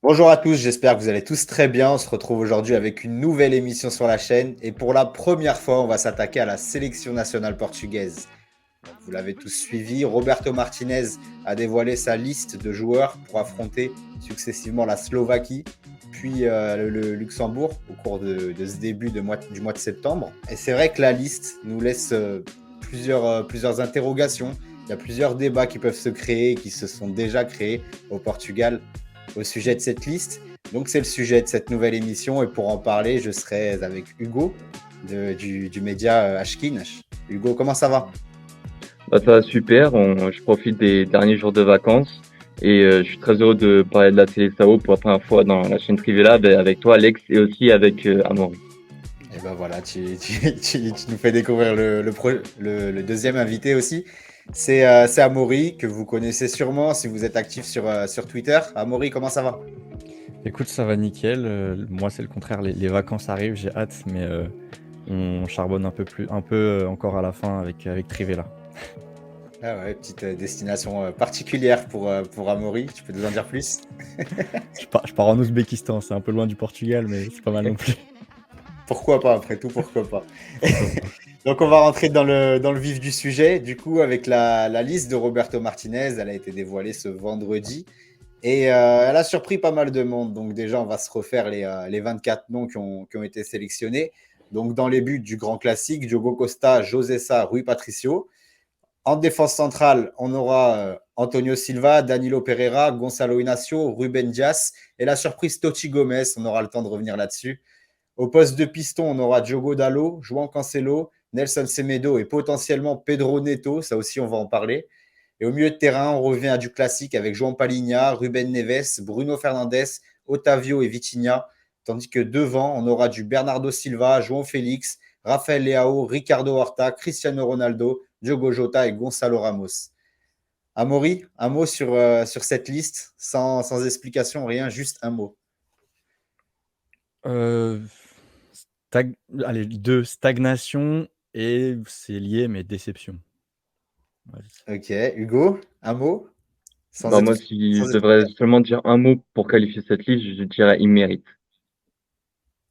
Bonjour à tous, j'espère que vous allez tous très bien. On se retrouve aujourd'hui avec une nouvelle émission sur la chaîne et pour la première fois, on va s'attaquer à la sélection nationale portugaise. Vous l'avez tous suivi, Roberto Martinez a dévoilé sa liste de joueurs pour affronter successivement la Slovaquie puis le Luxembourg au cours de ce début du mois de septembre. Et c'est vrai que la liste nous laisse plusieurs interrogations. Il y a plusieurs débats qui peuvent se créer, qui se sont déjà créés au Portugal au sujet de cette liste. Donc c'est le sujet de cette nouvelle émission et pour en parler, je serai avec Hugo du média Ashkin. Hugo, comment ça va? Bah, ça va super, je profite des derniers jours de vacances et je suis très heureux de parler de la Seleção pour la première fois dans la chaîne Trivela avec toi Alex et aussi avec Amaury. Et ben voilà, tu nous fais découvrir le deuxième invité aussi. C'est Amaury, que vous connaissez sûrement si vous êtes actif sur Twitter. Amaury, comment ça va? Écoute, ça va nickel. Moi, c'est le contraire. Les vacances arrivent, j'ai hâte, mais on charbonne un peu plus, un peu encore à la fin avec Trivela. Ah ouais, petite destination particulière pour Amaury. Tu peux nous en dire plus? Je pars en Ouzbékistan, c'est un peu loin du Portugal, mais c'est pas mal non plus. Pourquoi pas, après tout, pourquoi pas. Pourquoi pas? Donc on va rentrer dans le vif du sujet. Du coup, avec la liste de Roberto Martinez, elle a été dévoilée ce vendredi. Et elle a surpris pas mal de monde. Donc déjà, on va se refaire les 24 noms qui ont été sélectionnés. Donc dans les buts du grand classique, Diogo Costa, José Sá, Rui Patricio. En défense centrale, on aura Antonio Silva, Danilo Pereira, Gonzalo Inacio, Ruben Dias et la surprise Totti Gomez. On aura le temps de revenir là-dessus. Au poste de piston, on aura Diogo Dallo, João Cancelo, Nelson Semedo et potentiellement Pedro Neto. Ça aussi, on va en parler. Et au milieu de terrain, on revient à du classique avec João Palhinha, Ruben Neves, Bruno Fernandes, Otavio et Vitinha. Tandis que devant, on aura du Bernardo Silva, João Félix, Rafael Leao, Ricardo Horta, Cristiano Ronaldo, Diogo Jota et Gonzalo Ramos. Amaury, un mot sur cette liste, sans explication, rien, juste un mot. Euh, Allez, deux, stagnation et c'est lié, mais déception. Ouais. Ok, Hugo, un mot sans Bah, être, moi, si sans je devrais explication. seulement dire un mot pour qualifier cette liste, je dirais il mérite,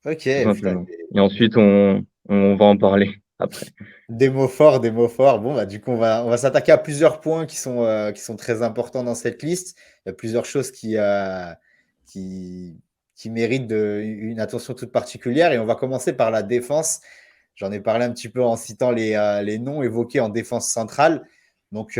Ok, tout putain, simplement. Et ensuite, on va en parler après. des mots forts, des mots forts. Bon, bah, du coup, on va s'attaquer à plusieurs points qui sont très importants dans cette liste. Il y a plusieurs choses qui, qui méritent une attention toute particulière. Et on va commencer par la défense. J'en ai parlé un petit peu en citant les noms évoqués en défense centrale. Donc,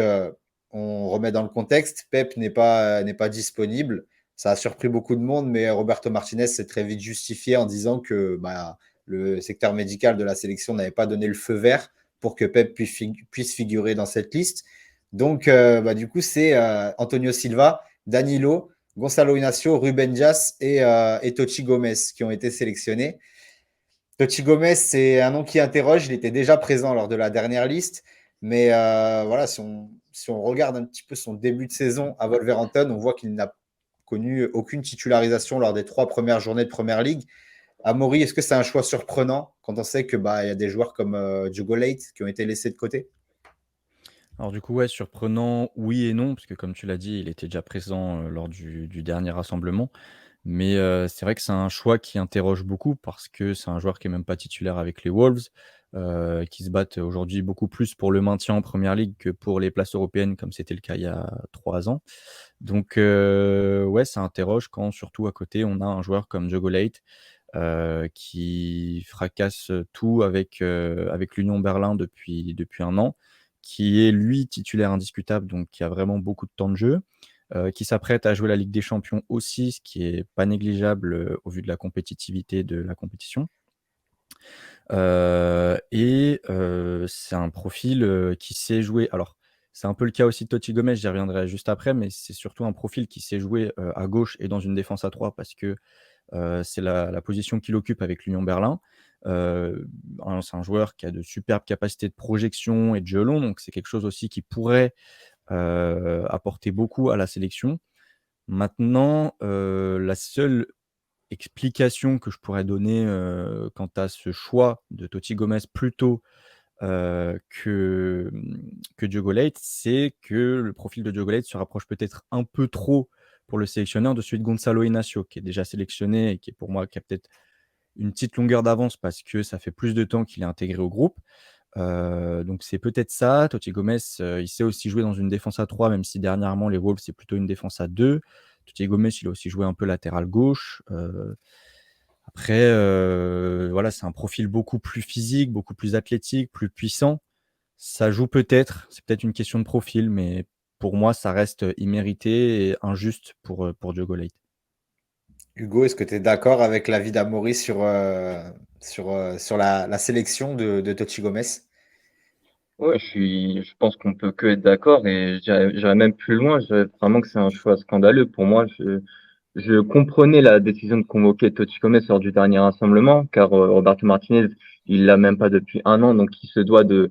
on remet dans le contexte. Pep n'est pas disponible. Ça a surpris beaucoup de monde, mais Roberto Martinez s'est très vite justifié en disant que bah, le secteur médical de la sélection n'avait pas donné le feu vert pour que Pep puisse figurer dans cette liste. Donc, bah, du coup, c'est Antonio Silva, Danilo, Gonzalo Inacio, Ruben Dias et Tochi Gomez qui ont été sélectionnés. Tochi Gomez, c'est un nom qui interroge. Il était déjà présent lors de la dernière liste. Mais voilà, si on regarde un petit peu son début de saison à Wolverhampton, on voit qu'il n'a connu aucune titularisation lors des 3 premières journées de Première Ligue. Amaury, est-ce que c'est un choix surprenant quand on sait que bah, il y a des joueurs comme Diogo Leite qui ont été laissés de côté? Alors du coup, ouais, surprenant, oui et non, parce que comme tu l'as dit, il était déjà présent lors du dernier rassemblement. Mais c'est vrai que c'est un choix qui interroge beaucoup parce que c'est un joueur qui est même pas titulaire avec les Wolves, qui se battent aujourd'hui beaucoup plus pour le maintien en Première Ligue que pour les places européennes comme c'était le cas il y a 3 ans. Donc ouais, ça interroge quand surtout à côté on a un joueur comme Diogo Leite, qui fracasse tout avec l'Union Berlin depuis 1 an, qui est lui titulaire indiscutable, donc qui a vraiment beaucoup de temps de jeu, qui s'apprête à jouer la Ligue des Champions aussi, ce qui est pas négligeable, au vu de la compétitivité de la compétition. C'est un profil, qui sait jouer alors c'est un peu le cas aussi de Totti Gomez, j'y reviendrai juste après, mais c'est surtout un profil qui sait jouer, à gauche et dans une défense à 3 parce que, c'est la position qu'il occupe avec l'Union Berlin. C'est un joueur qui a de superbes capacités de projection et de jeu long, donc c'est quelque chose aussi qui pourrait, apporter beaucoup à la sélection. Maintenant, la seule explication que je pourrais donner, quant à ce choix de Totti Gomez plutôt, que Diogo Leite, c'est que le profil de Diogo Leite se rapproche peut-être un peu trop pour le sélectionneur de celui de Gonçalo Inacio, qui est déjà sélectionné et qui est pour moi qui a peut-être une petite longueur d'avance parce que ça fait plus de temps qu'il est intégré au groupe. Donc c'est peut-être ça. Totti Gomez, il sait aussi jouer dans une défense à 3, même si dernièrement les Wolves c'est plutôt une défense à 2. Totti Gomez, il a aussi joué un peu latéral gauche. Après, voilà, c'est un profil beaucoup plus physique, beaucoup plus athlétique, plus puissant. Ça joue peut-être, c'est peut-être une question de profil, mais pour moi, ça reste immérité et injuste pour Diogo Leite. Hugo, est-ce que tu es d'accord avec l'avis d'Amaury sur la sélection de Totti Gomez? Ouais, je pense qu'on peut que être d'accord et j'irais même plus loin. Je dirais vraiment que c'est un choix scandaleux. Pour moi, je comprenais la décision de convoquer Totti Gomez lors du dernier rassemblement, car Roberto Martinez, il l'a même pas depuis un an, donc il se doit de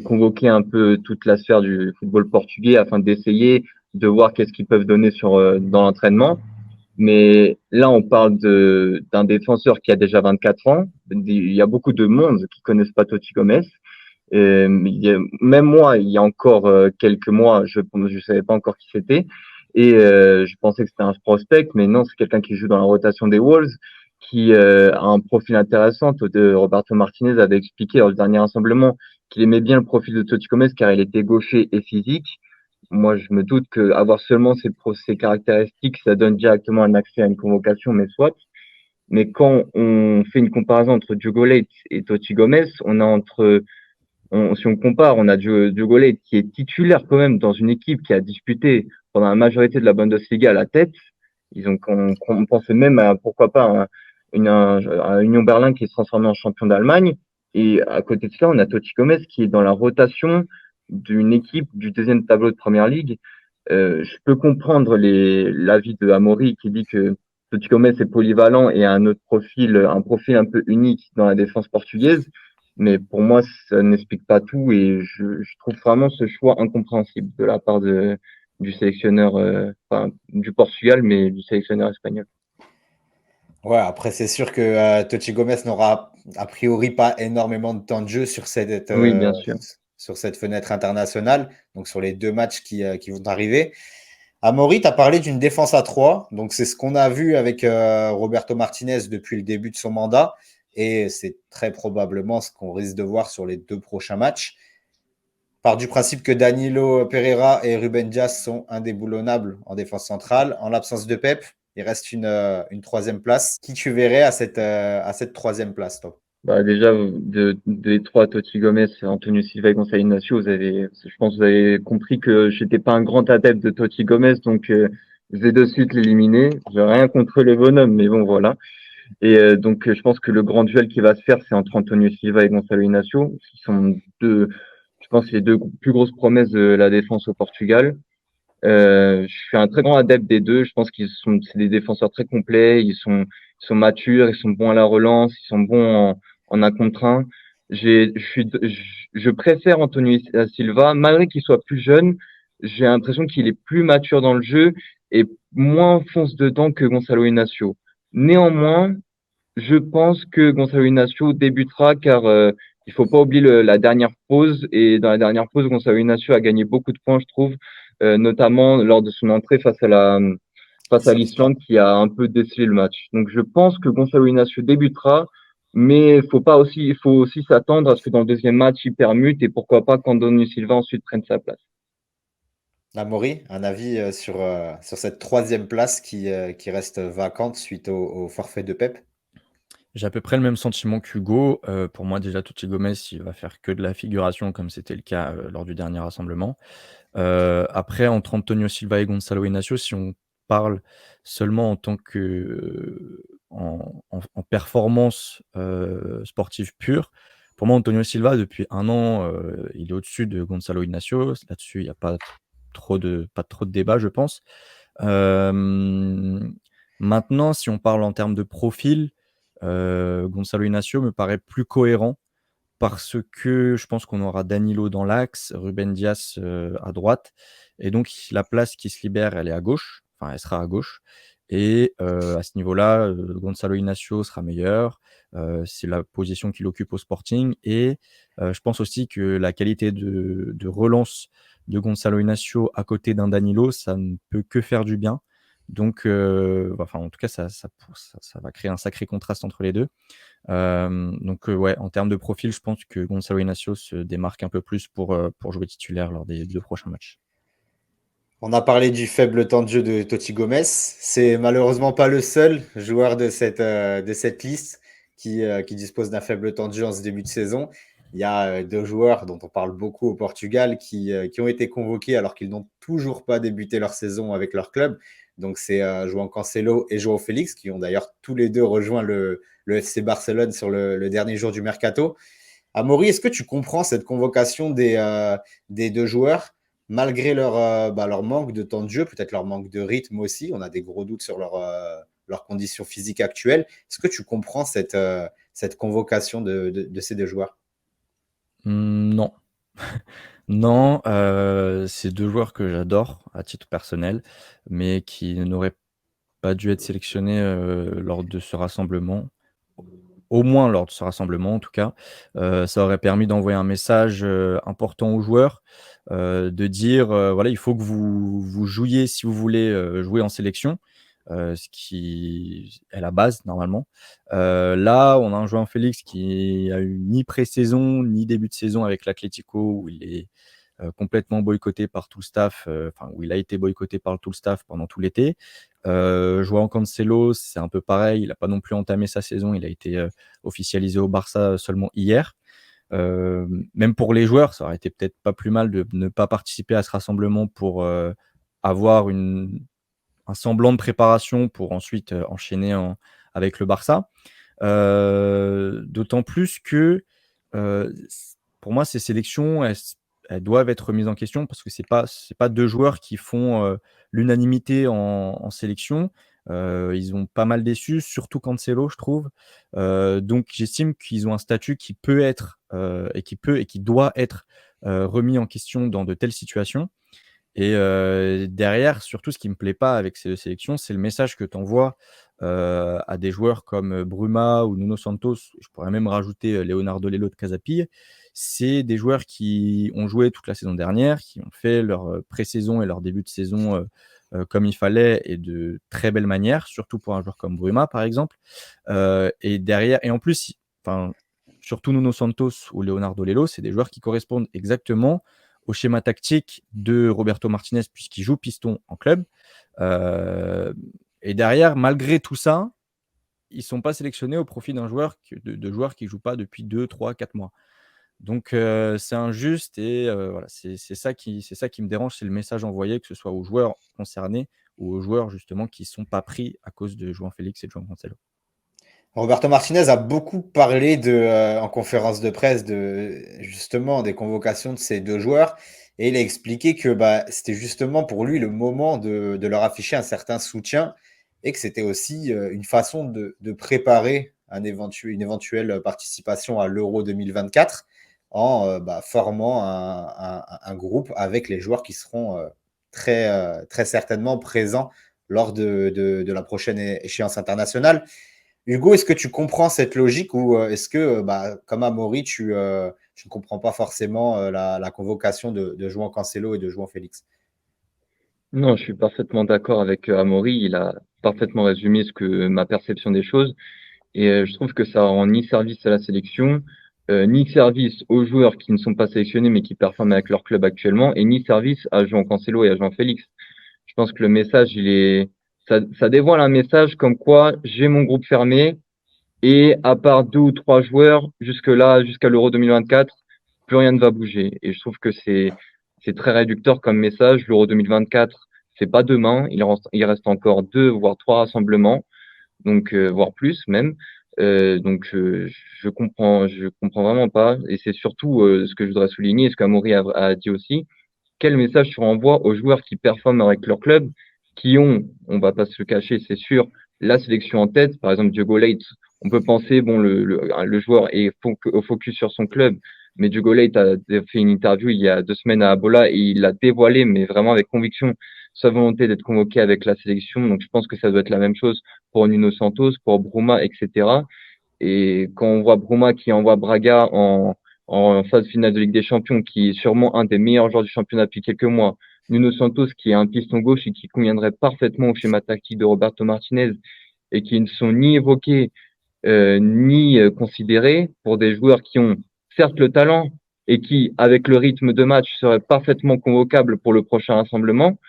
convoquer un peu toute la sphère du football portugais afin d'essayer de voir qu'est-ce qu'ils peuvent donner dans l'entraînement. Mais là, on parle d'un défenseur qui a déjà 24 ans. Il y a beaucoup de monde qui connaissent pas Totti Gomez. Même moi, il y a encore quelques mois, je savais pas encore qui c'était. Et je pensais que c'était un prospect, mais non, c'est quelqu'un qui joue dans la rotation des Wolves, qui a un profil intéressant. Roberto Martinez avait expliqué lors du dernier rassemblement qu'il aimait bien le profil de Totti Gomez car il était gaucher et physique. Moi, je me doute que avoir seulement ces caractéristiques, ça donne directement un accès à une convocation, mais soit. Mais quand on fait une comparaison entre Diogo Leite et Totti Gomez, si on compare, on a Diogo Leite qui est titulaire quand même dans une équipe qui a disputé pendant la majorité de la Bundesliga à la tête. On pensait même à, pourquoi pas, à Union Berlin qui se transformé en champion d'Allemagne. Et à côté de cela, on a Totti Gomez qui est dans la rotation d'une équipe du deuxième tableau de Première Ligue. Je peux comprendre l'avis de Amaury qui dit que Totti Gomez est polyvalent et a un profil un peu unique dans la défense portugaise. Mais pour moi, ça n'explique pas tout et je trouve vraiment ce choix incompréhensible de la part du sélectionneur, enfin, du Portugal, mais du sélectionneur espagnol. Ouais, après, c'est sûr que Totti Gomez n'aura a priori pas énormément de temps de jeu Oui, bien sûr. sur cette fenêtre internationale, donc sur les 2 matchs qui vont arriver. Amaury, tu as parlé d'une défense à 3, donc c'est ce qu'on a vu avec Roberto Martinez depuis le début de son mandat, et c'est très probablement ce qu'on risque de voir sur les 2 prochains matchs. Part du principe que Danilo Pereira et Ruben Dias sont indéboulonnables en défense centrale. En l'absence de Pep, il reste une troisième place. Qui tu verrais à cette troisième place, toi? Bah, déjà, des trois, Totti Gomez, Antonio Silva et Gonçalo Inacio, je pense que vous avez compris que j'étais pas un grand adepte de Totti Gomez, donc je vais de suite l'éliminer. J'ai rien contre le bonhomme, mais bon, voilà. Et donc, je pense que le grand duel qui va se faire, c'est entre Antonio Silva et Gonçalo Inacio, qui sont je pense, les deux plus grosses promesses de la défense au Portugal. Je suis un très grand adepte des deux. Je pense c'est des défenseurs très complets. Ils sont matures, ils sont bons à la relance, ils sont bons en un contre un. Je préfère Antonio Silva, malgré qu'il soit plus jeune. J'ai l'impression qu'il est plus mature dans le jeu et moins fonce dedans que Gonçalo Inacio. Néanmoins, je pense que Gonçalo Inacio débutera car il faut pas oublier la dernière pause et dans la dernière pause, Gonçalo Inacio a gagné beaucoup de points, je trouve, notamment lors de son entrée face à l'Islande qui a un peu décelé le match. Donc je pense que Gonçalo Inacio débutera, mais il faut aussi s'attendre à ce que dans le deuxième match il permute et pourquoi pas qu'Antonio Silva ensuite prenne sa place. Amaury, un avis sur cette troisième place qui reste vacante suite au forfait de Pep? J'ai à peu près le même sentiment qu'Hugo. Pour moi, déjà, Totti Gomez, il va faire que de la figuration, comme c'était le cas lors du dernier rassemblement. Après, entre Antonio Silva et Gonçalo Inacio, si on parle seulement en tant que en performance sportive pure, pour moi, Antonio Silva, depuis un an, il est au-dessus de Gonçalo Inacio. Là-dessus, il n'y a pas trop de débat, je pense. Maintenant, si on parle en termes de profil, Gonçalo Inacio me paraît plus cohérent parce que je pense qu'on aura Danilo dans l'axe, Ruben Dias à droite, et donc la place qui se libère, elle est à gauche, enfin elle sera à gauche, et à ce niveau-là, Gonçalo Inacio sera meilleur, c'est la position qu'il occupe au Sporting, et je pense aussi que la qualité de relance de Gonçalo Inacio à côté d'un Danilo, ça ne peut que faire du bien. Donc, enfin, en tout cas, ça va créer un sacré contraste entre les deux. Donc, ouais, en termes de profil, je pense que Gonçalo Inacio se démarque un peu plus pour jouer titulaire lors des 2 prochains matchs. On a parlé du faible temps de jeu de Totti Gomez. C'est malheureusement pas le seul joueur de cette liste qui dispose d'un faible temps de jeu en ce début de saison. Il y a deux joueurs dont on parle beaucoup au Portugal qui ont été convoqués alors qu'ils n'ont toujours pas débuté leur saison avec leur club. Donc c'est João Cancelo et João Félix qui ont d'ailleurs tous les deux rejoint le FC Barcelone sur le dernier jour du mercato. Amaury, est-ce que tu comprends cette convocation des deux joueurs malgré leur manque de temps de jeu, peut-être leur manque de rythme aussi? On a des gros doutes sur leurs conditions physiques actuelles. Est-ce que tu comprends cette convocation de ces deux joueurs? Non. Non, c'est 2 joueurs que j'adore à titre personnel, mais qui n'auraient pas dû être sélectionnés, lors de ce rassemblement. Au moins lors de ce rassemblement en tout cas. Ça aurait permis d'envoyer un message, important aux joueurs, de dire, voilà, il faut que vous jouiez si vous voulez, jouer en sélection, ce qui est la base normalement. Là, on a un João Félix qui a eu ni pré-saison, ni début de saison avec l'Atlético où il est, complètement boycotté par tout le staff, enfin où il a été boycotté par tout le staff pendant tout l'été. João Cancelo, c'est un peu pareil, il n'a pas non plus entamé sa saison, il a été officialisé au Barça seulement hier. Même pour les joueurs, ça aurait été peut-être pas plus mal de ne pas participer à ce rassemblement pour avoir un semblant de préparation pour ensuite enchaîner avec le Barça. D'autant plus que pour moi, ces sélections, elles doivent être remises en question parce que c'est pas deux joueurs qui font l'unanimité en sélection. Ils ont pas mal déçu, surtout Cancelo, je trouve. Donc, j'estime qu'ils ont un statut qui peut être et qui doit être remis en question dans de telles situations. Et derrière, surtout, ce qui me plaît pas avec ces 2 sélections, c'est le message que tu envoies, à des joueurs comme Bruma ou Nuno Santos. Je pourrais même rajouter, Leonardo Lelo de Casa Pia. C'est des joueurs qui ont joué toute la saison dernière, qui ont fait leur, pré-saison et leur début de saison, comme il fallait et de très belle manière, surtout pour un joueur comme Bruma, par exemple. Et derrière et en plus, enfin, surtout Nuno Santos ou Leonardo Lelo, c'est des joueurs qui correspondent exactement au schéma tactique de Roberto Martinez puisqu'il joue piston en club. Euh, et derrière, malgré tout ça, ils ne sont pas sélectionnés au profit de joueurs qui ne jouent pas depuis 2, 3, 4 mois. Donc c'est injuste et voilà, c'est ça qui me dérange, c'est le message envoyé, que ce soit aux joueurs concernés ou aux joueurs justement qui ne sont pas pris à cause de João Félix et de João Cancelo. Roberto Martinez a beaucoup parlé en conférence de presse justement des convocations de ces deux joueurs et il a expliqué que bah, c'était justement pour lui le moment de leur afficher un certain soutien et que c'était aussi une façon de préparer une éventuelle participation à l'Euro 2024 en bah, formant un groupe avec les joueurs qui seront très certainement présents lors de la prochaine échéance internationale. Hugo, est-ce que tu comprends cette logique ou est-ce que, bah, comme Amaury, tu ne comprends pas forcément la convocation de João Cancelo et de João Félix? Non, je suis parfaitement d'accord avec Amaury. Il a parfaitement résumé ma perception des choses. Et je trouve que ça rend ni service à la sélection, ni service aux joueurs qui ne sont pas sélectionnés mais qui performent avec leur club actuellement, et ni service à João Cancelo et à João Félix. Je pense que le message, ça dévoile un message comme quoi j'ai mon groupe fermé et à part 2 ou 3 joueurs, jusque-là, jusqu'à l'Euro 2024, plus rien ne va bouger. Et je trouve que c'est très réducteur comme message. L'Euro 2024, c'est pas demain. Il reste encore 2 voire 3 rassemblements, donc voire plus même. Donc je comprends vraiment pas. Et c'est surtout ce que je voudrais souligner, ce qu'Amaury a dit aussi. Quel message tu renvoies aux joueurs qui performent avec leur club, qui ont, on va pas se le cacher, c'est sûr, la sélection en tête. Par exemple, Diogo Leite, on peut penser, bon, le joueur est au focus sur son club, mais Diogo Leite a fait une interview il y a 2 semaines à Abola et il a dévoilé, mais vraiment avec conviction, sa volonté d'être convoqué avec la sélection. Donc, je pense que ça doit être la même chose pour Nuno Santos, pour Bruma, etc. Et quand on voit Bruma qui envoie Braga en phase finale de Ligue des Champions, qui est sûrement un des meilleurs joueurs du championnat depuis quelques mois, Nuno Santos, qui est un piston gauche et qui conviendrait parfaitement au schéma tactique de Roberto Martinez et qui ne sont ni évoqués ni considérés pour des joueurs qui ont certes le talent et qui, avec le rythme de match, seraient parfaitement convocables pour le prochain rassemblement.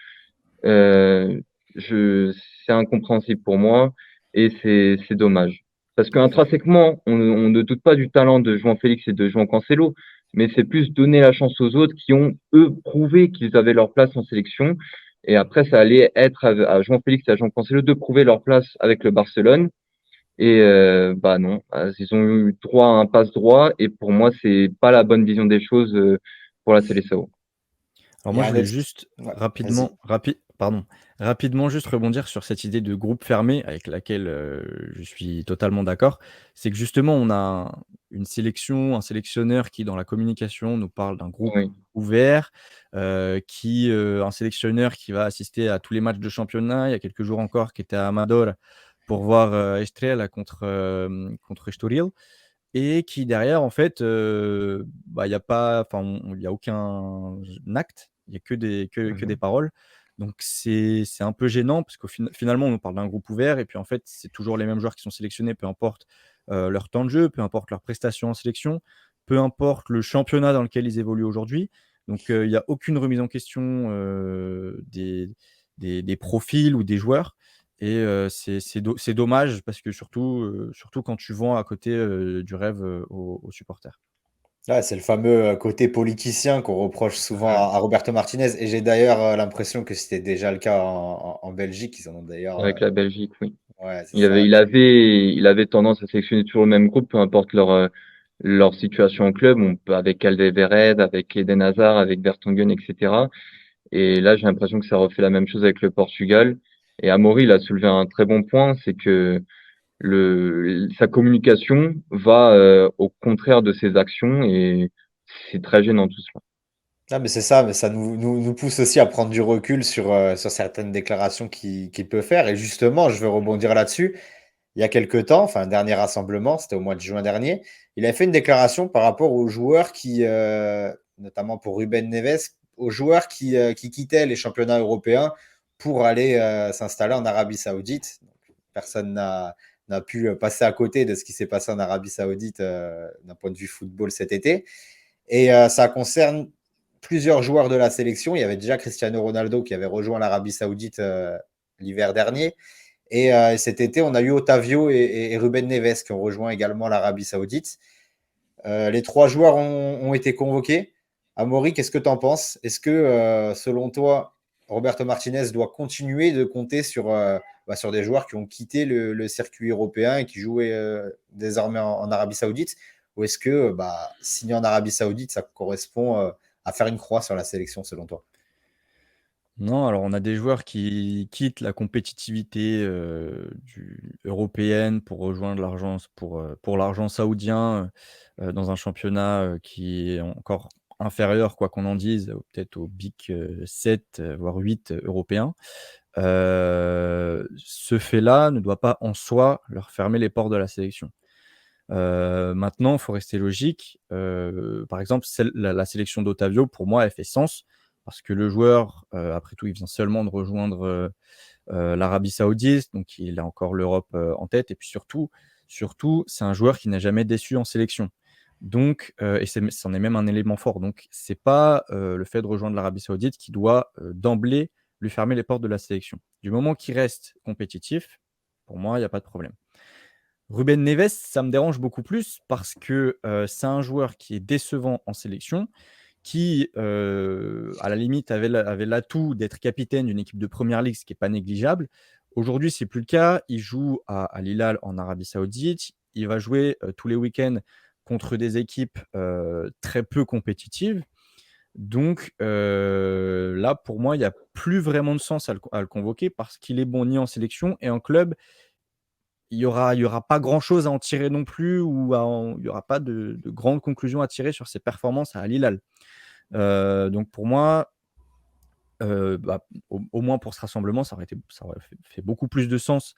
Euh, c'est incompréhensible pour moi et c'est dommage. Parce qu'intrinsèquement, on ne doute pas du talent de João Félix et de João Cancelo, mais c'est plus donner la chance aux autres qui ont, eux, prouvé qu'ils avaient leur place en sélection. Et après, ça allait être à João Félix et à João Cancelo de prouver leur place avec le Barcelone. Et bah non, ils ont eu droit à un passe-droit et pour moi, c'est pas la bonne vision des choses pour la Seleção. Alors Il y moi, a je un voulais autre. juste Ouais, vas-y. rapidement juste rebondir sur cette idée de groupe fermé avec laquelle je suis totalement d'accord. C'est que justement, on a une sélection, un sélectionneur qui, dans la communication, nous parle d'un groupe Oui, ouvert, un sélectionneur qui va assister à tous les matchs de championnat. Il y a quelques jours encore, qui était à Amador pour voir Estrela contre Estoril. Et qui derrière, en fait, bah, il y a pas, enfin, il y a aucun acte, il y a que des paroles. Donc c'est un peu gênant parce qu'au finalement, on nous parle d'un groupe ouvert et puis en fait, c'est toujours les mêmes joueurs qui sont sélectionnés, peu importe leur temps de jeu, peu importe leurs prestations en sélection, peu importe le championnat dans lequel ils évoluent aujourd'hui. Donc il n'y a aucune remise en question des profils ou des joueurs. Et c'est dommage parce que surtout quand tu vends à côté du rêve aux supporters. Ouais, c'est le fameux côté politicien qu'on reproche souvent ouais. à Roberto Martinez. Et j'ai d'ailleurs l'impression que c'était déjà le cas en Belgique. Ils en ont d'ailleurs. Avec la Belgique, oui. Ouais, c'est Il avait, ça. il avait, il avait tendance à sélectionner toujours le même groupe, peu importe leur situation au club. On peut avec Alderweireld, avec Eden Hazard, avec Vertonghen, etc. Et là, j'ai l'impression que ça refait la même chose avec le Portugal. Et Amaury, il a soulevé un très bon point, c'est que sa communication va au contraire de ses actions et c'est très gênant tout cela. Ah, mais c'est ça, mais ça nous pousse aussi à prendre du recul sur certaines déclarations qu'il peut faire. Et justement, je veux rebondir là-dessus. Il y a quelques temps, enfin, un dernier rassemblement, c'était au mois de juin dernier, il a fait une déclaration par rapport aux joueurs notamment pour Ruben Neves, aux joueurs qui quittaient les championnats européens pour aller s'installer en Arabie Saoudite. Donc, personne n'a pu passer à côté de ce qui s'est passé en Arabie Saoudite d'un point de vue football cet été. Et ça concerne plusieurs joueurs de la sélection. Il y avait déjà Cristiano Ronaldo qui avait rejoint l'Arabie Saoudite l'hiver dernier. Et cet été, on a eu Otavio et Ruben Neves qui ont rejoint également l'Arabie Saoudite. Les trois joueurs ont été convoqués. Amaury, qu'est-ce que tu en penses? Est-ce que, selon toi, Roberto Martinez doit continuer de compter sur des joueurs qui ont quitté le circuit européen et qui jouaient désormais en Arabie Saoudite? Ou est-ce que signer en Arabie Saoudite, ça correspond à faire une croix sur la sélection, selon toi? Non, alors on a des joueurs qui quittent la compétitivité européenne pour rejoindre pour l'argent saoudien dans un championnat qui est encore inférieur, quoi qu'on en dise, peut-être au Big 7, voire 8 européens. Ce fait-là ne doit pas en soi leur fermer les portes de la sélection. Maintenant, il faut rester logique. Par exemple, la sélection d'Otavio, pour moi, elle fait sens parce que le joueur, après tout, il vient seulement de rejoindre l'Arabie Saoudite, donc il a encore l'Europe en tête. Et puis surtout, c'est un joueur qui n'a jamais déçu en sélection. Donc, et c'en est même un élément fort. Donc, c'est pas le fait de rejoindre l'Arabie Saoudite qui doit d'emblée lui fermer les portes de la sélection. Du moment qu'il reste compétitif, pour moi, il n'y a pas de problème. Ruben Neves, ça me dérange beaucoup plus parce que c'est un joueur qui est décevant en sélection, qui, à la limite, avait l'atout d'être capitaine d'une équipe de première ligue, ce qui n'est pas négligeable. Aujourd'hui, ce n'est plus le cas. Il joue à Al-Hilal en Arabie Saoudite. Il va jouer tous les week-ends contre des équipes très peu compétitives. Donc là, pour moi, il n'y a plus vraiment de sens à le convoquer parce qu'il est bon ni en sélection et en club il y aura pas grand-chose à en tirer non plus ou il y aura pas de grandes conclusions à tirer sur ses performances à Al Hilal. Donc pour moi, au moins pour ce rassemblement, ça aurait fait beaucoup plus de sens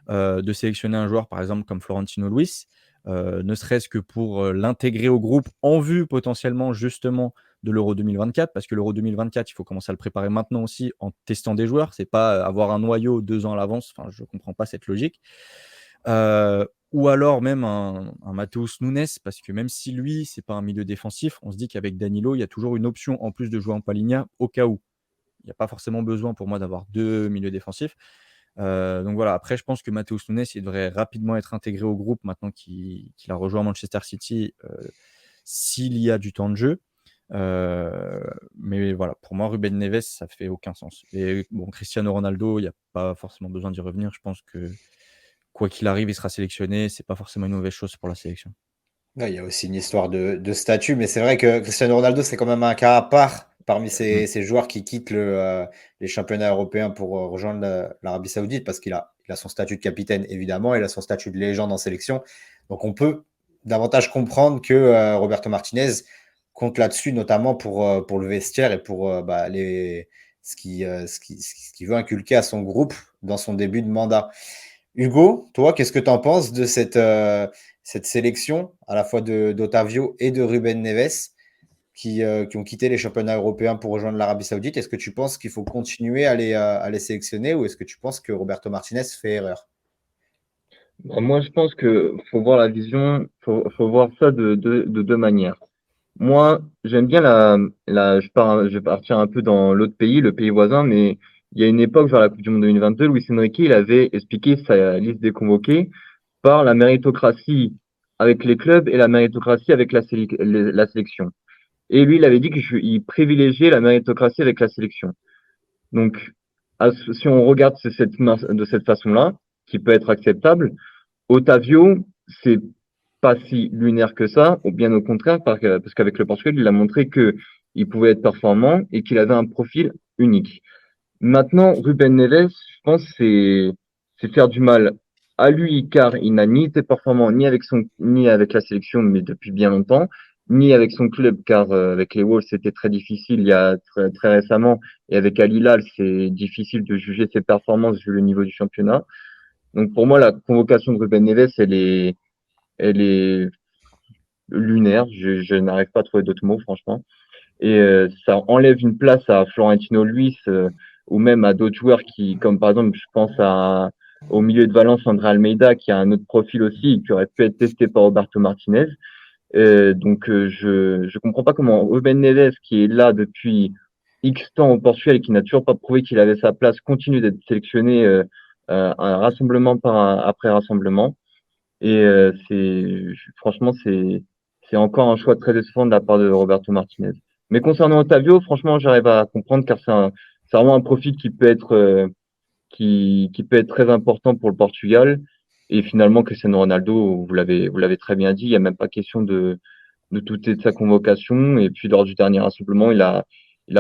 de sélectionner un joueur, par exemple, comme Florentino Luis, ne serait-ce que pour l'intégrer au groupe en vue potentiellement justement de l'Euro 2024, parce que l'Euro 2024, il faut commencer à le préparer maintenant aussi en testant des joueurs. C'est pas avoir un noyau 2 ans à l'avance. Enfin, je comprends pas cette logique. Ou alors même un Matheus Nunes, parce que même si lui, c'est pas un milieu défensif, on se dit qu'avec Danilo, il y a toujours une option en plus de jouer en Palinha au cas où. Il n'y a pas forcément besoin pour moi d'avoir 2 milieux défensifs. Donc voilà, après, je pense que Matheus Nunes, il devrait rapidement être intégré au groupe maintenant qu'il a rejoint Manchester City, s'il y a du temps de jeu. Mais voilà, pour moi, Ruben Neves, ça fait aucun sens. Et bon, Cristiano Ronaldo, il n'y a pas forcément besoin d'y revenir. Je pense que quoi qu'il arrive, il sera sélectionné. C'est pas forcément une mauvaise chose pour la sélection. Ouais, il y a aussi une histoire de statut, mais c'est vrai que Cristiano Ronaldo, c'est quand même un cas à part parmi Mm. ces joueurs qui quittent les championnats européens pour rejoindre l'Arabie Saoudite, parce il a son statut de capitaine, évidemment, il a son statut de légende en sélection. Donc on peut davantage comprendre que Roberto Martinez compte là-dessus, notamment pour le vestiaire et pour ce qu'il veut inculquer à son groupe dans son début de mandat. Hugo, toi, qu'est-ce que tu en penses de cette sélection, à la fois d'Otavio et de Ruben Neves, qui ont quitté les championnats européens pour rejoindre l'Arabie Saoudite? Est-ce que tu penses qu'il faut continuer à les sélectionner ou est-ce que tu penses que Roberto Martinez fait erreur? Bah, moi, je pense que faut voir la vision, faut voir ça de deux manières. Moi, j'aime bien je vais partir un peu dans l'autre pays, le pays voisin, mais il y a une époque, vers la Coupe du Monde 2022, Luis Enrique, il avait expliqué sa liste des convoqués par la méritocratie avec les clubs et la méritocratie avec la sélection. Et lui, il avait dit qu'il privilégiait la méritocratie avec la sélection. Donc, si on regarde de cette façon-là, qui peut être acceptable, Otavio, c'est pas si lunaire que ça, ou bien au contraire, parce qu'avec le Portugal, il a montré que il pouvait être performant et qu'il avait un profil unique. Maintenant, Ruben Neves, je pense, c'est faire du mal à lui, car il n'a ni été performant ni avec la sélection, mais depuis bien longtemps, ni avec son club, car avec les Wolves, c'était très difficile il y a très récemment, et avec Al Hilal, c'est difficile de juger ses performances vu le niveau du championnat. Donc pour moi, la convocation de Ruben Neves, elle est lunaire. Je n'arrive pas à trouver d'autres mots, franchement. Et ça enlève une place à Florentino Luis ou même à d'autres joueurs qui, comme par exemple, je pense au milieu de Valence, André Almeida, qui a un autre profil aussi, qui aurait pu être testé par Roberto Martinez. Je comprends pas comment Ruben Neves, qui est là depuis X temps au Portugal et qui n'a toujours pas prouvé qu'il avait sa place, continue d'être sélectionné un rassemblement après rassemblement. Et franchement, c'est encore un choix très décevant de la part de Roberto Martinez. Mais concernant Otavio, franchement, j'arrive à comprendre car c'est vraiment un profil qui peut être très important pour le Portugal. Et finalement, Cristiano Ronaldo, vous l'avez très bien dit, il n'y a même pas question de douter de sa convocation. Et puis, lors du dernier rassemblement, il a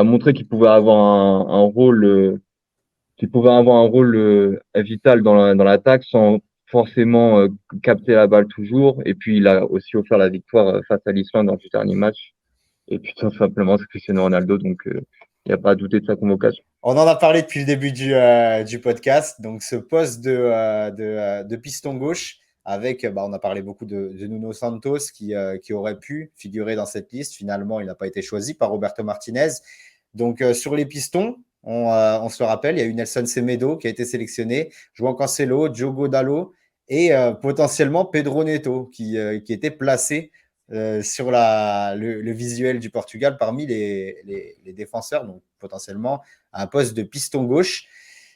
montré qu'il pouvait avoir un rôle vital dans l'attaque sans forcément capter la balle toujours. Et puis, il a aussi offert la victoire face à l'Islande dans du dernier match. Et puis, tout simplement, c'est Cristiano Ronaldo, donc il n'y a pas à douter de sa convocation. On en a parlé depuis le début du podcast. Donc, ce poste de piston gauche, on a parlé beaucoup de Nuno Santos qui aurait pu figurer dans cette liste. Finalement, il n'a pas été choisi par Roberto Martinez. Donc, sur les pistons, on se le rappelle, il y a eu Nelson Semedo qui a été sélectionné, João Cancelo, Diogo Dalot et potentiellement Pedro Neto qui était placé sur le visuel du Portugal parmi les défenseurs, donc potentiellement à un poste de piston gauche.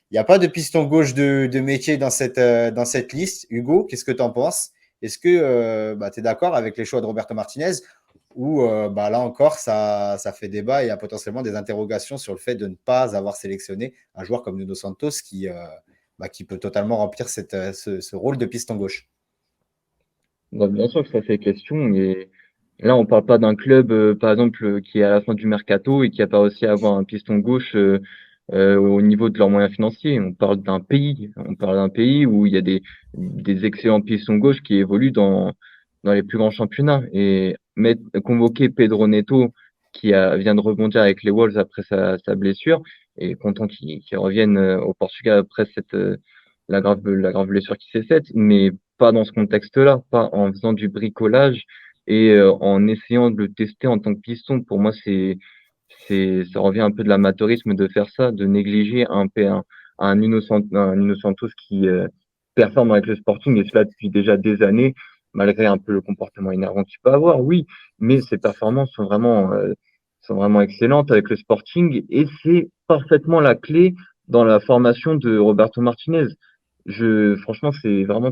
Il n'y a pas de piston gauche de métier dans cette liste. Hugo, qu'est-ce que tu en penses? Est-ce que tu es d'accord avec les choix de Roberto Martinez ou là encore, ça fait débat et il y a potentiellement des interrogations sur le fait de ne pas avoir sélectionné un joueur comme Nuno Santos qui peut totalement remplir ce rôle de piston gauche? Donc, bien sûr que ça fait question. Et là, on parle pas d'un club, par exemple, qui est à la fin du mercato et qui a pas réussi à avoir un piston gauche au niveau de leurs moyens financiers. On parle d'un pays. On parle d'un pays où il y a des excellents pistons gauche qui évoluent dans les plus grands championnats. Et convoquer Pedro Neto, vient de rebondir avec les Wolves après sa blessure, et content qu'il revienne au Portugal après la grave blessure qui s'est faite. Mais pas dans ce contexte-là, pas en faisant du bricolage et en essayant de le tester en tant que piston. Pour moi, ça revient un peu de l'amateurisme de faire ça, de négliger un Nuno Santos qui performe avec le Sporting et cela depuis déjà des années, malgré un peu le comportement énervant qu'il peut avoir, oui, mais ses performances sont vraiment excellentes avec le Sporting et c'est parfaitement la clé dans la formation de Roberto Martinez. Franchement, c'est vraiment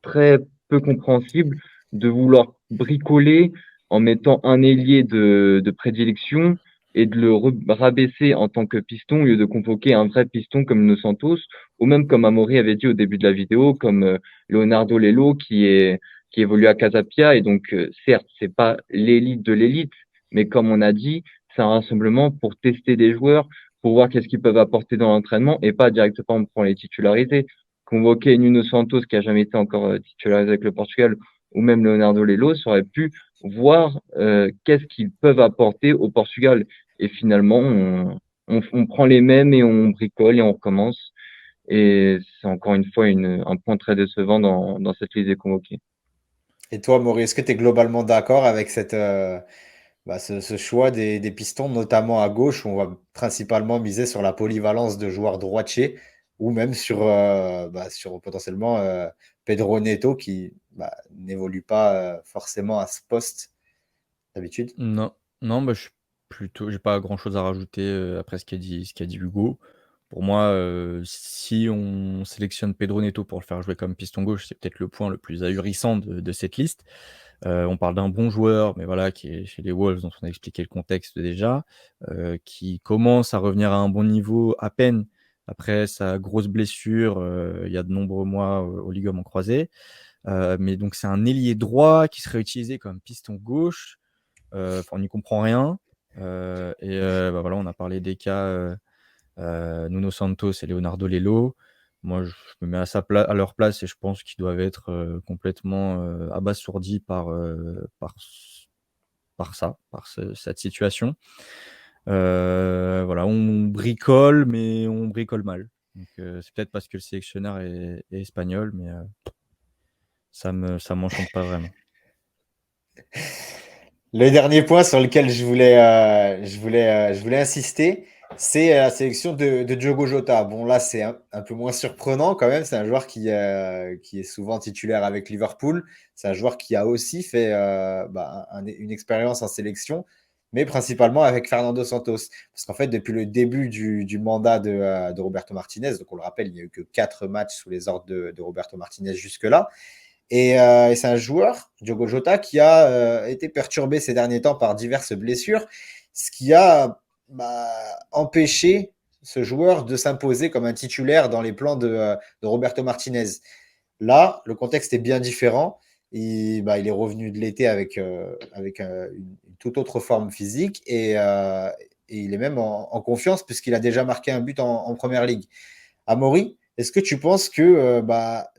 très peu compréhensible de vouloir bricoler en mettant un ailier de prédilection et de le rabaisser en tant que piston au lieu de convoquer un vrai piston comme Nos Santos ou même comme Amaury avait dit au début de la vidéo, comme Leonardo Lello qui évolue à Casapia et donc certes c'est pas l'élite de l'élite, mais comme on a dit, c'est un rassemblement pour tester des joueurs, pour voir qu'est-ce qu'ils peuvent apporter dans l'entraînement et pas directement pour les titulariser. Convoquer Nuno Santos qui a jamais été encore titularisé avec le Portugal ou même Leonardo Lello, ça aurait pu voir qu'est-ce qu'ils peuvent apporter au Portugal. Et finalement, on prend les mêmes et on bricole et on recommence. Et c'est encore une fois un point très décevant dans cette liste des convoqués. Et toi, Maurice, est-ce que tu es globalement d'accord avec ce choix des pistons, notamment à gauche, où on va principalement miser sur la polyvalence de joueurs droitiers, ou même sur potentiellement Pedro Neto, qui n'évolue pas forcément à ce poste d'habitude? Non, non, bah, j'ai pas grand-chose à rajouter, après ce qu'a dit Hugo. Pour moi, si on sélectionne Pedro Neto pour le faire jouer comme piston gauche, c'est peut-être le point le plus ahurissant de cette liste. On parle d'un bon joueur, mais voilà, qui est chez les Wolves, dont on a expliqué le contexte déjà, qui commence à revenir à un bon niveau à peine après sa grosse blessure, il y a de nombreux mois, au ligament croisé. Mais donc c'est un ailier droit qui serait utilisé comme piston gauche. On n'y comprend rien. Voilà, on a parlé des cas Nuno Santos et Leonardo Lello. Moi, je me mets à leur place et je pense qu'ils doivent être complètement abasourdis par cette situation. Voilà, on bricole, mais on bricole mal. Donc, c'est peut-être parce que le sélectionneur est espagnol, mais ça m'enchante pas vraiment. Le dernier point sur lequel je voulais insister, c'est la sélection de Diogo Jota. Bon, là, c'est un peu moins surprenant quand même. C'est un joueur qui est souvent titulaire avec Liverpool. C'est un joueur qui a aussi fait une expérience en sélection, mais principalement avec Fernando Santos. Parce qu'en fait, depuis le début du mandat de Roberto Martinez, donc on le rappelle, il n'y a eu que 4 matchs sous les ordres de Roberto Martinez jusque-là. Et c'est un joueur, Diogo Jota, qui a été perturbé ces derniers temps par diverses blessures, ce qui a empêché ce joueur de s'imposer comme un titulaire dans les plans de Roberto Martinez. Là, le contexte est bien différent. Il est revenu de l'été avec une toute autre forme physique et il est même en confiance puisqu'il a déjà marqué un but en Première Ligue. Amaury, est-ce que tu penses que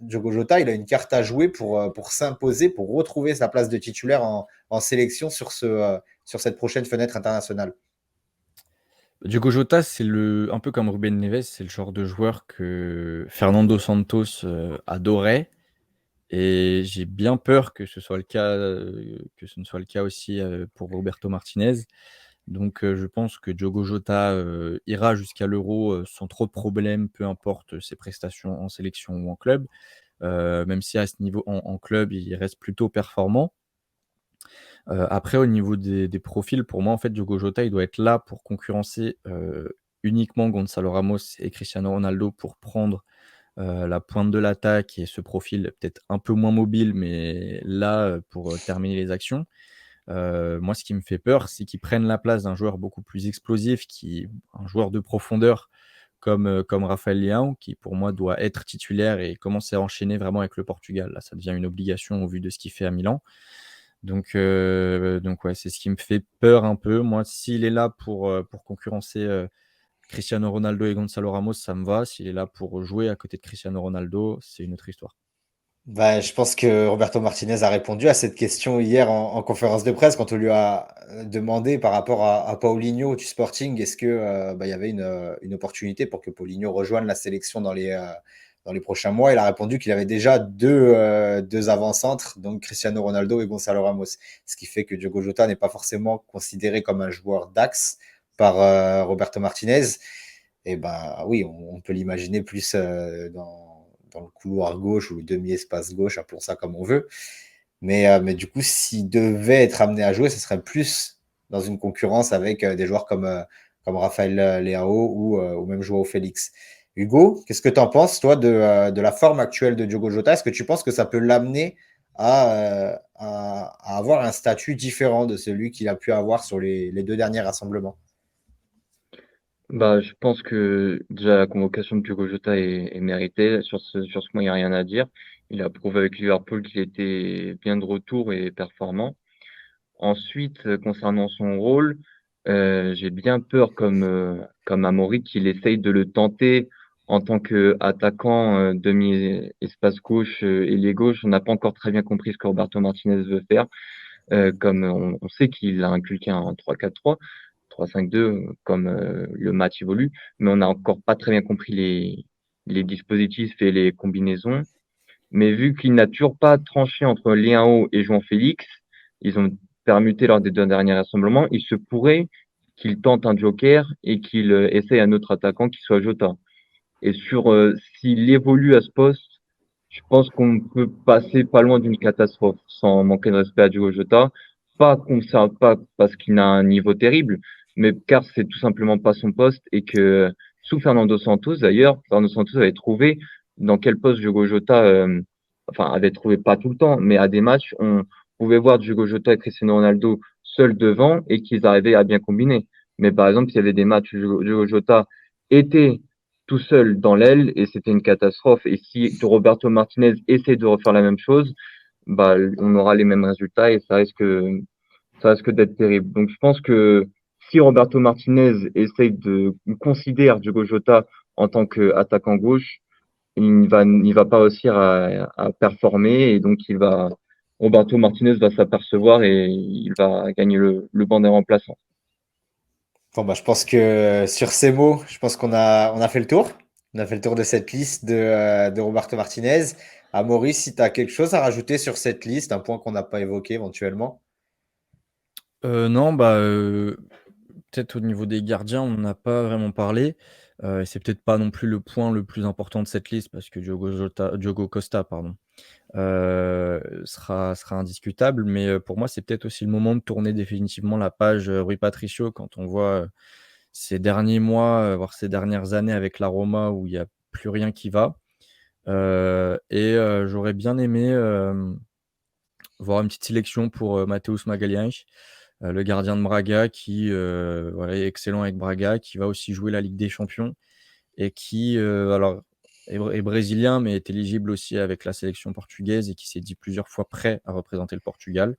Diogo Jota il a une carte à jouer pour s'imposer, pour retrouver sa place de titulaire en sélection sur cette prochaine fenêtre internationale? Diogo Jota, un peu comme Ruben Neves, c'est le genre de joueur que Fernando Santos adorait. Et j'ai bien peur que ce soit le cas, que ce ne soit le cas aussi pour Roberto Martinez. Donc je pense que Diogo Jota ira jusqu'à l'Euro sans trop de problèmes, peu importe ses prestations en sélection ou en club. Même si à ce niveau, en club, il reste plutôt performant. Après, au niveau des profils, pour moi, en fait, Diogo Jota, il doit être là pour concurrencer uniquement Gonzalo Ramos et Cristiano Ronaldo pour prendre la pointe de l'attaque et ce profil peut-être un peu moins mobile, mais là, pour terminer les actions. Moi, ce qui me fait peur, c'est qu'ils prennent la place d'un joueur beaucoup plus explosif, un joueur de profondeur comme Rafael Leão, qui pour moi doit être titulaire et commencer à enchaîner vraiment avec le Portugal. Là, ça devient une obligation au vu de ce qu'il fait à Milan. Donc ouais, c'est ce qui me fait peur un peu. Moi, s'il est là pour concurrencer Cristiano Ronaldo et Gonzalo Ramos, ça me va. S'il est là pour jouer à côté de Cristiano Ronaldo, c'est une autre histoire. Je pense que Roberto Martinez a répondu à cette question hier en conférence de presse quand on lui a demandé par rapport à Paulinho du Sporting, est-ce que il y avait une opportunité pour que Paulinho rejoigne la sélection dans les prochains mois. Il a répondu qu'il avait déjà deux avant-centres, donc Cristiano Ronaldo et Gonzalo Ramos. Ce qui fait que Diogo Jota n'est pas forcément considéré comme un joueur d'axe par Roberto Martinez. Et bah oui, on peut l'imaginer plus dans le couloir gauche ou le demi-espace gauche, appelons ça comme on veut. Mais du coup, s'il devait être amené à jouer, ce serait plus dans une concurrence avec des joueurs comme Raphaël Leao ou même Joao Félix. Hugo, qu'est-ce que tu en penses, toi, de la forme actuelle de Diogo Jota? Est-ce que tu penses que ça peut l'amener à avoir un statut différent de celui qu'il a pu avoir sur les deux derniers rassemblements? Bah, je pense que déjà la convocation de Diogo Jota est méritée. Sur ce point, il n'y a rien à dire. Il a prouvé avec Liverpool qu'il était bien de retour et performant. Ensuite, concernant son rôle, j'ai bien peur, comme Amaury, qu'il essaye de le tenter en tant qu'attaquant demi-espace gauche, ailier gauche. On n'a pas encore très bien compris ce que Roberto Martinez veut faire. Comme on sait qu'il a inculqué un 3-4-3, 3-5-2, comme le match évolue, mais on n'a encore pas très bien compris les dispositifs et les combinaisons. Mais vu qu'il n'a toujours pas tranché entre Léao et João Félix, ils ont permuté lors des deux derniers rassemblements, il se pourrait qu'il tente un joker et qu'il essaye un autre attaquant qui soit Jota. Et s'il évolue à ce poste, je pense qu'on peut passer pas loin d'une catastrophe, sans manquer de respect à Diogo Jota. Pas parce qu'il a un niveau terrible, mais car c'est tout simplement pas son poste et que sous Fernando Santos, d'ailleurs, Fernando Santos avait trouvé dans quel poste Diogo Jota, enfin, avait trouvé pas tout le temps, mais à des matchs, on pouvait voir Diogo Jota et Cristiano Ronaldo seuls devant et qu'ils arrivaient à bien combiner. Mais par exemple, s'il y avait des matchs où Diogo Jota était tout seul dans l'aile et c'était une catastrophe. Et si Roberto Martinez essaie de refaire la même chose, bah, on aura les mêmes résultats et ça risque d'être terrible. Donc, je pense que si Roberto Martinez considère Diogo Jota en tant qu'attaquant gauche, il va pas réussir à performer et donc Roberto Martinez va s'apercevoir et il va gagner le banc des remplaçants. Bon, bah, je pense que sur ces mots, je pense qu'on a fait le tour. On a fait le tour de cette liste de Roberto Martinez. Maurice, si tu as quelque chose à rajouter sur cette liste, un point qu'on n'a pas évoqué éventuellement. Non, bah, peut-être au niveau des gardiens, on n'a pas vraiment parlé. Et c'est peut-être pas non plus le point le plus important de cette liste parce que Diogo Costa, pardon, sera indiscutable. Mais pour moi, c'est peut-être aussi le moment de tourner définitivement la page Rui Patricio quand on voit ces derniers mois, voire ces dernières années avec la Roma où il n'y a plus rien qui va. J'aurais bien aimé voir une petite sélection pour Mateusz Magalhães, le gardien de Braga qui voilà, est excellent avec Braga, qui va aussi jouer la Ligue des Champions et qui alors est brésilien mais est éligible aussi avec la sélection portugaise et qui s'est dit plusieurs fois prêt à représenter le Portugal.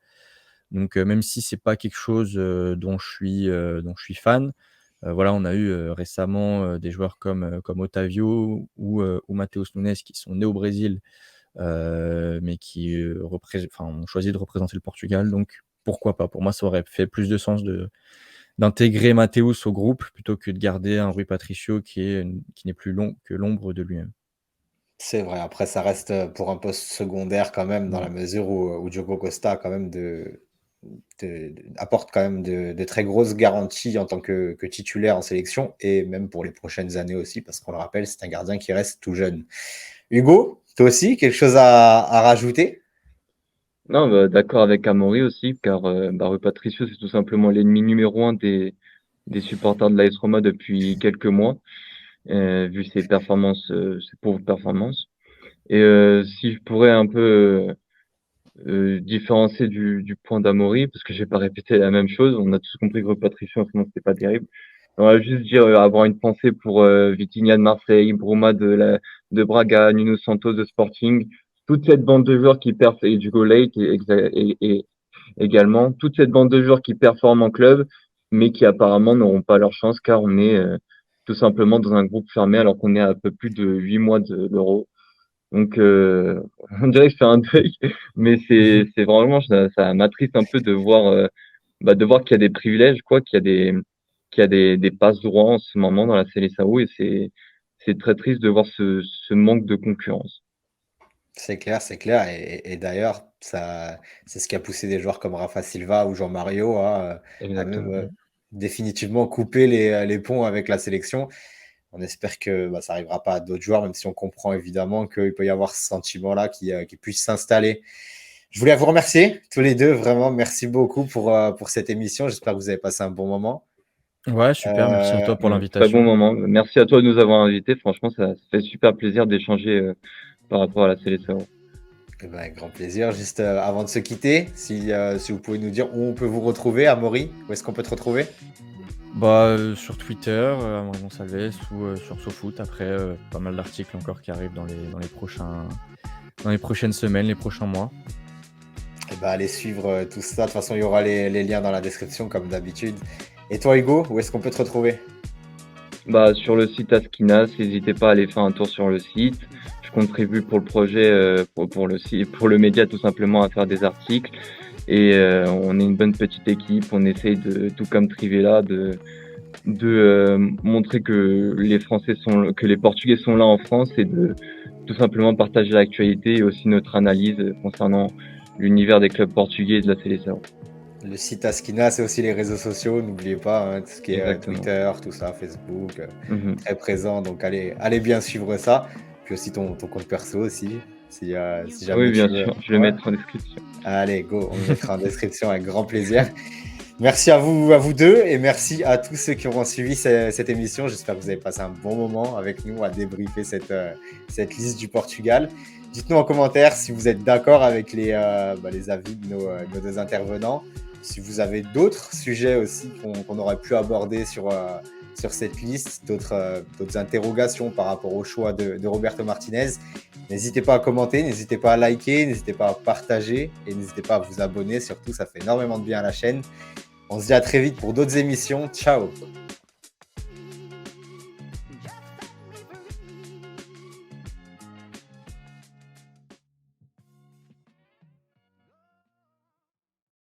Donc même si c'est pas quelque chose dont je suis fan, voilà, on a eu récemment des joueurs comme Otavio ou Matheus Nunes qui sont nés au Brésil mais qui ont choisi de représenter le Portugal. Donc pourquoi pas? Pour moi, ça aurait fait plus de sens d'intégrer Matheus au groupe plutôt que de garder un Rui Patricio qui n'est plus long que l'ombre de lui-même. C'est vrai, après ça reste pour un poste secondaire quand même, dans la mesure où Diogo Costa a quand même apporte quand même de très grosses garanties en tant que titulaire en sélection et même pour les prochaines années aussi, parce qu'on le rappelle, c'est un gardien qui reste tout jeune. Hugo, toi aussi, quelque chose à rajouter? Non, bah, d'accord avec Amaury aussi, car Rui Patricio, c'est tout simplement l'ennemi numéro un des supporters de l'AS Roma depuis quelques mois, vu ses performances, ses pauvres performances. Et si je pourrais un peu différencier du point d'Amaury, parce que je vais pas répéter la même chose, on a tous compris que Rui Patricio, en ce moment, c'était pas terrible. On va juste dire avoir une pensée pour Vitinha de Marseille, Bruma de Braga, Nuno Santos de Sporting, toute cette bande de joueurs qui perfent, et Hugo Lake et également, toute cette bande de joueurs qui performent en club, mais qui apparemment n'auront pas leur chance car on est tout simplement dans un groupe fermé alors qu'on est à peu plus de 8 mois de l'Euro. Donc, on dirait que c'est un deuil, mais c'est vraiment, ça m'attriste un peu de voir qu'il y a des privilèges, quoi, qu'il y a des passes droits en ce moment dans la Seleção et c'est très triste de voir ce manque de concurrence. C'est clair, c'est clair. Et d'ailleurs, c'est ce qui a poussé des joueurs comme Rafa Silva ou Jean Mario à même Exactement. définitivement couper les ponts avec la sélection. On espère que ça n'arrivera pas à d'autres joueurs, même si on comprend évidemment qu'il peut y avoir ce sentiment-là qui puisse s'installer. Je voulais vous remercier tous les deux, vraiment. Merci beaucoup pour cette émission. J'espère que vous avez passé un bon moment. Ouais, super, merci à toi pour Très bon l'invitation. moment. Merci à toi de nous avoir invités. Franchement, ça fait super plaisir d'échanger par rapport à la Seleção. Eh ben, avec grand plaisir. Juste avant de se quitter, si vous pouvez nous dire où on peut vous retrouver, Amaury, où est-ce qu'on peut te retrouver? Sur Twitter, Amaury Gonçalves ou sur SoFoot. Après, pas mal d'articles encore qui arrivent dans les prochaines semaines, les prochains mois. Eh ben, allez suivre tout ça. De toute façon, il y aura les liens dans la description, comme d'habitude. Et toi, Hugo, où est-ce qu'on peut te retrouver? Sur le site Askinas, n'hésitez pas à aller faire un tour sur le site. Je contribue pour le projet, pour le média tout simplement à faire des articles. Et on est une bonne petite équipe. On essaye de, tout comme Trivela, de montrer que les Portugais sont là en France et de tout simplement partager l'actualité et aussi notre analyse concernant l'univers des clubs portugais et de la Seleção. Le site Askina, c'est aussi les réseaux sociaux, n'oubliez pas, tout ce qui est Exactement. Twitter, tout ça, Facebook, Mhm. très présent. Donc allez bien suivre ça. Puis aussi ton compte perso aussi, si jamais Oui, bien tu veux. sûr, je vais Ouais. mettre en description. Allez, go, on le mettra en description avec grand plaisir. Merci à vous deux et merci à tous ceux qui auront suivi cette émission. J'espère que vous avez passé un bon moment avec nous à débriefer cette liste du Portugal. Dites-nous en commentaire si vous êtes d'accord avec les avis de nos deux intervenants. Si vous avez d'autres sujets aussi qu'on aurait pu aborder sur cette liste, d'autres interrogations par rapport au choix de Roberto Martinez, n'hésitez pas à commenter, n'hésitez pas à liker, n'hésitez pas à partager et n'hésitez pas à vous abonner. Surtout, ça fait énormément de bien à la chaîne. On se dit à très vite pour d'autres émissions. Ciao!